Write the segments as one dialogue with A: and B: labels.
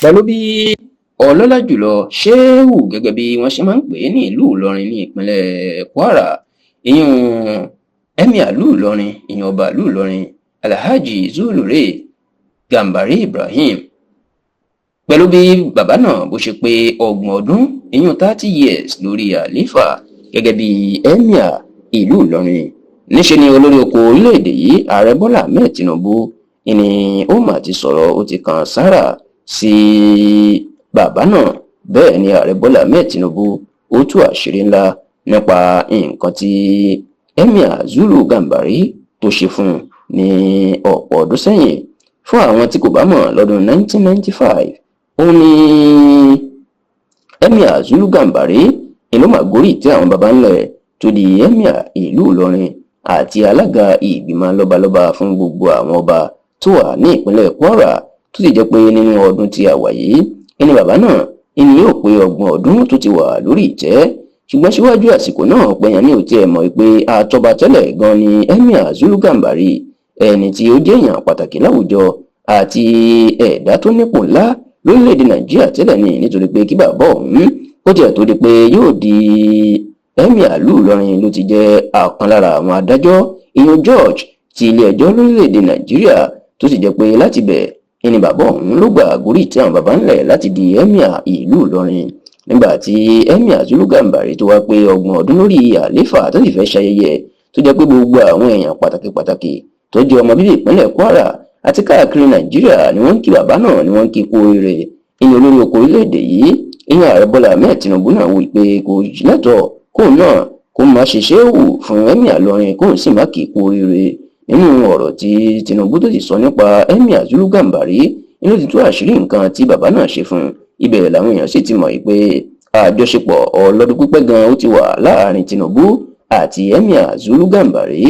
A: pẹ̀lú bí ọlọ́lá jùlọ Shehu gẹ́gẹ́ bí wọ́n ṣe máa ń pè é ní ìlú Ìlọrin ní ìpínlẹ̀ Kwara, ìyún emir ìlú Ìlọrin, ìyún ọba ìlú Ìlọrin Alhaji Zulure Gambari Ibrahim, pẹ̀lú bí bàbá náà bó ṣe pé 30 ọdún, ìyún 30 years lórí àlééfà gẹ́gẹ́ bí emir ìlú Ìlọrin. Níṣe ni olórí oko orílẹ̀-èdè yìí Ààrẹ Bọ́lá Ahmed Tinubu ni ó mà ti sọ̀rọ̀, ó ti kan sára sí bàbá náà. Bẹ́ẹ̀ ni Ààrẹ Bọ́lá Ahmed Tinubu ó tú àṣírí ńlá nípa nǹkan tí emir Zulu Gambari tó ṣe fún un ní ọ̀pọ̀ ọdún sẹ́yìn. Fún àwọn tí kò bá mọ̀, lọ́dún 1995 òun ni emir Zulu Gambari ló mà gorí ìtẹ́ àwọn baba ńlá ẹ̀ tó di emir ìlú Ìlọrin àti alága ìgbìmọ̀ lọ́balọ́ba fún gbogbo àwọn ọba tó wà ní ìpínlẹ̀ Kwara, tó sì jẹ́ pé nínú ọdún tí a wà yìí ẹni bàbá náà ẹni yóò pé 30 ọdún tó ti wà lórí ìtẹ́. Ṣùgbọ́n síwájú àsìkò náà pẹ̀yàn ní òtí ẹ̀ mọ̀ pé àtọba tẹ́lẹ̀ gan ni emir Zulu Gambari, ẹni tí ó jẹ́ èèyàn pàtàkì láwùjọ àti ẹ̀dá tó nípò ńlá lórílẹ̀‐èdè Nàìjíríà tẹ́lẹ̀ ni, nítorí pé kí bàbá ọ̀hún ó tiẹ̀ tó di pé yóò di emir ìlú Ìlọrin ló ti jẹ́ ọ̀kan lára àwọn adájọ́, ìyún George ti ilé ẹjọ́ lórílẹ̀‐èdè Nàìjíríà, tó sì jẹ́ pé láti bẹ̀ ẹni bàbá ọ̀hún ló gbà gorí ìtẹ́ àwọn baba ńlẹ̀ láti di emir ìlú Ìlọrin. Nígbà tí emir Zulu Gambari tó wá pé 30 ọdún lórí àlééfà tó sì fẹ́ ṣayẹyẹ, tó jẹ́ pé gbogbo àwọn èèyàn pàtàkì tó jẹ́ ọmọ bíbí ìpínlẹ̀ Kwara àti káàkiri Nàìjíríà ni wọ́n ń kí bàbá náà, ni wọ́n ń kí kú oríire. ìyẹn olórí oko orílẹ̀-èdè yìí, ìyẹn Ààrẹ Bọ́lá Ahmed Tinubu náà wí pé kò lẹ́tọ̀ọ́ kóun náà kó má ṣe ṣéwù fún emir Ìlọrin, kóun sì má kí kú oríire. Nínú ọ̀rọ̀ tí Tinubu tó sì sọ nípa emir Zulu Gambari ló ti tú àṣírí nǹkan tí bàbá náà ṣe fún un. Ibẹ̀ làwọn èèyàn sì ti mọ̀ pé àjọṣepọ̀ ọlọ́dún pípẹ́ gan ó ti wà láàárín Tinubu àti emir Zulu Gambari.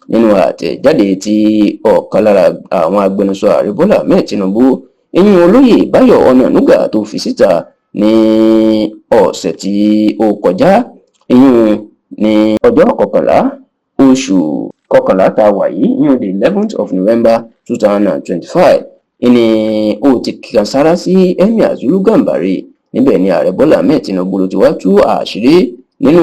A: Nínú àtẹ̀jáde tí ọ̀kan lára àwọn agbẹnusọ Ààrẹ Bọ́lá Ahmed Tinubu, ìyẹn olóyè Báyọ̀ Ọ̀nànúgà tó fi síta ní ọ̀sẹ̀ tí ó kọjá, ìyẹn ní ọjọ́ 11 oṣù kọkànlá tá a wà yìí, ìyẹn the 11th of November 2025, ìní ó ti kan sára sí emir Zulu Gambari. Níbẹ̀ ni Ààrẹ Bọ́lá Ahmed Tinubu ló ti wá tú àṣírí nínú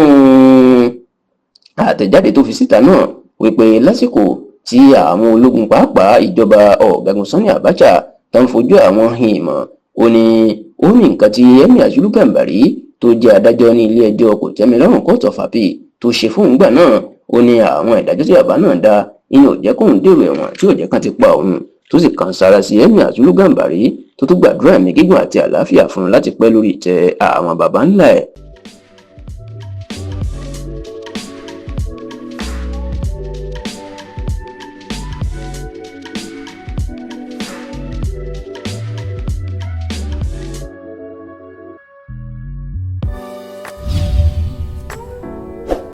A: àtẹ̀jáde tó fi síta náà wípé lásìkò tí àwọn ológun pàápàá ìjọba ọ̀gágun Sani Abacha tó ń fojú àwọn hìmọ̀, ó ní nǹkan tí emir Zulu Gambari tó jẹ́ adájọ́ ní ilé ẹjọ́ kòtẹ́milọ́rùn Court of Appeal tó ṣe fún ìgbà náà, ó ní àwọn ìdájọ́ tí bàbá náà dá ìyẹn ò jẹ́ kóun dèrò ẹ̀wọ̀n, tí ò jẹ́ kán ti pa òun, tó sì kan sára sí emir Zulu Gambari tó tún gbàdúrà ẹ̀mí gígùn àti àlàáfíà fún un láti pẹ́ lórí ìtẹ́ àwọn baba ńlá ẹ̀.